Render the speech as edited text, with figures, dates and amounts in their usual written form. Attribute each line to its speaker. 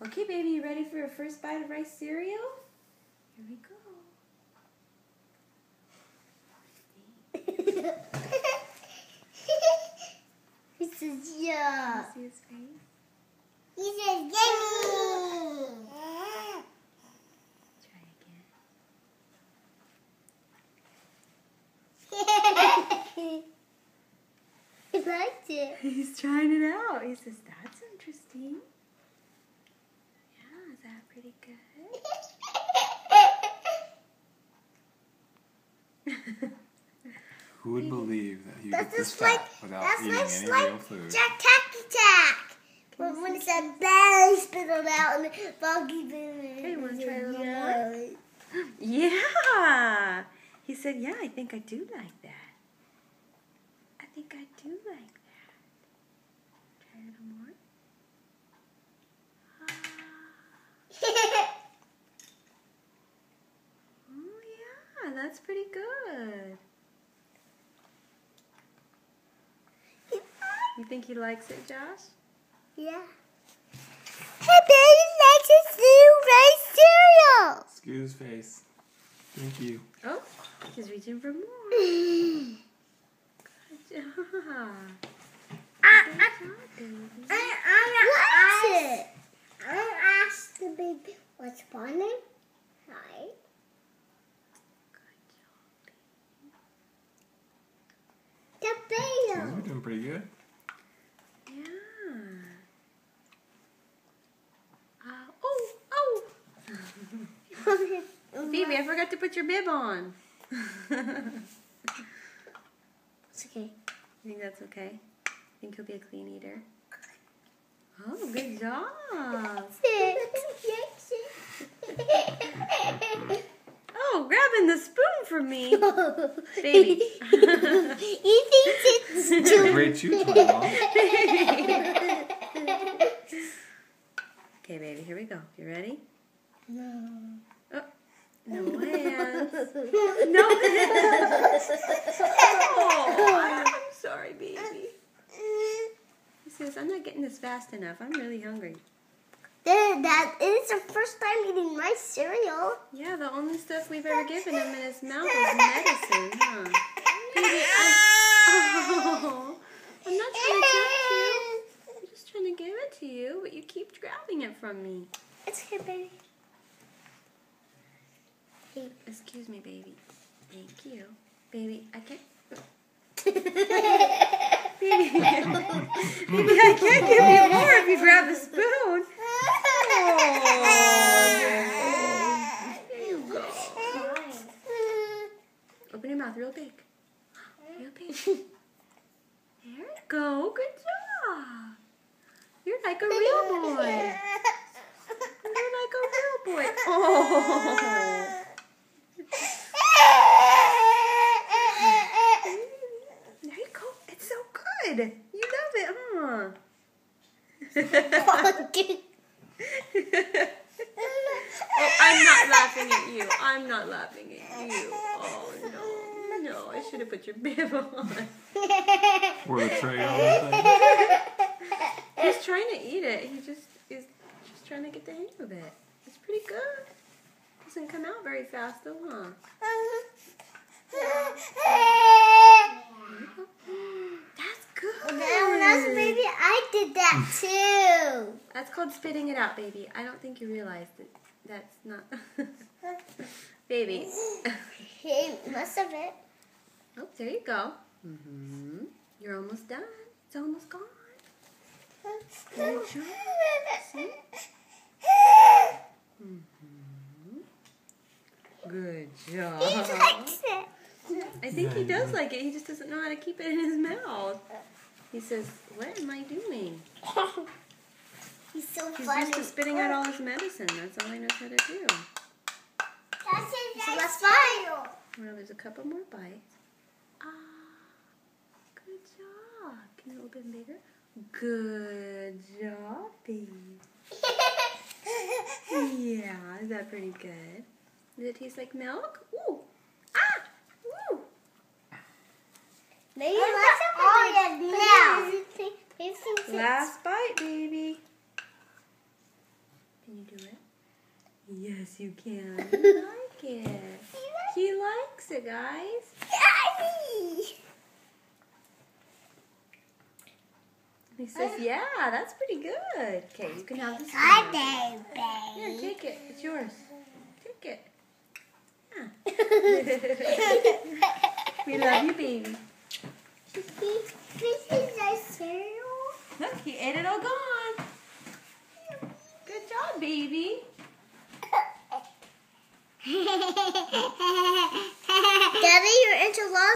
Speaker 1: Okay, baby, you ready for your first bite of rice cereal? Here we go.
Speaker 2: He says, yeah.
Speaker 1: See his face?
Speaker 2: He says, yummy.
Speaker 1: Try again.
Speaker 2: He liked it.
Speaker 1: He's trying it out. He says, that's interesting. Yeah, is that pretty good?
Speaker 3: Who would believe that he would
Speaker 2: That's
Speaker 3: get this
Speaker 2: just
Speaker 3: fat
Speaker 2: like
Speaker 3: without eating
Speaker 2: that's
Speaker 3: any
Speaker 2: like
Speaker 3: real food?
Speaker 2: Jack Tacky Tack. When it said belly spit it out and buggy bit.
Speaker 1: Hey, you want to try a little more? Yeah. He said, yeah, I think I do like that. I think I do like that. Try a little more. Oh, yeah, that's pretty good. You think he likes it, Josh?
Speaker 2: Yeah. Hey, baby, likes his new rice cereal.
Speaker 3: Excuse face. Thank you.
Speaker 1: Oh, he's reaching for more. Good job. Good job, baby.
Speaker 2: I asked the baby what's funny. Hi. The
Speaker 3: We're
Speaker 2: baby.
Speaker 3: doing pretty good.
Speaker 1: Yeah. Oh. Phoebe, I forgot to put your bib on.
Speaker 2: It's okay.
Speaker 1: You think that's okay? Think he'll be a clean eater? Oh, good job. Oh, grabbing the spoon from me. Baby.
Speaker 2: He thinks it's
Speaker 3: That's a great chew toy, Mom.
Speaker 1: Okay, baby, here we go. You ready?
Speaker 2: No.
Speaker 1: Oh, no hands. No hands. Oh, I'm sorry, baby. He says, I'm not getting this fast enough. I'm really hungry.
Speaker 2: That is the first time eating rice cereal.
Speaker 1: Yeah, the only stuff we've ever given him in his mouth is medicine, huh? Baby, I'm not trying to tempt you. I'm just trying to give it to you, but you keep grabbing it from me.
Speaker 2: It's okay, baby.
Speaker 1: Hey, excuse me, baby. Thank you. Baby, I can't... Baby, I can't give you more if you grab the spoon. There you go. Open your mouth real big. Real big. There you go. Good job. You're like a real boy. You're like a real boy. Oh. There you go. It's so good. You love it, huh? Oh, I'm not laughing at you. I'm not laughing at you. Oh, no. No, I should have put your bib on.
Speaker 3: Or the tray on the thing.
Speaker 1: He's trying to eat it. He just is just trying to get the hang of it. It's pretty good. Doesn't come out very fast though, huh? That's good.
Speaker 2: When I was a baby, I did that too.
Speaker 1: That's called spitting it out, baby. I don't think you realized it. That's not... Baby.
Speaker 2: Hey, most of it.
Speaker 1: Oh, there you go. You're almost done. It's almost gone. Good job. See? Good job.
Speaker 2: He likes it.
Speaker 1: I think he does like it. He just doesn't know how to keep it in his mouth. He says, what am I doing?
Speaker 2: He's so
Speaker 1: He's
Speaker 2: funny.
Speaker 1: used to spitting out all his medicine. That's all he knows how to do.
Speaker 2: That's it. Let's final.
Speaker 1: Well, there's a couple more bites. Ah, good job. Can you open bigger? Good job, baby. Yeah, is that pretty good? Does it taste like milk? Ooh. Ah! Ooh.
Speaker 2: Maybe all now.
Speaker 1: Last bite, baby. you do it? Yes, you can. You like it. He likes it, guys. He says, yeah, that's pretty good. Okay, you can have this one.
Speaker 2: Hi, baby.
Speaker 1: Here, take it. It's yours. Take it. Yeah. We love you, baby.
Speaker 2: This is our cereal.
Speaker 1: Look, he ate it all gone. Good job, baby.
Speaker 2: Daddy, your enchilada.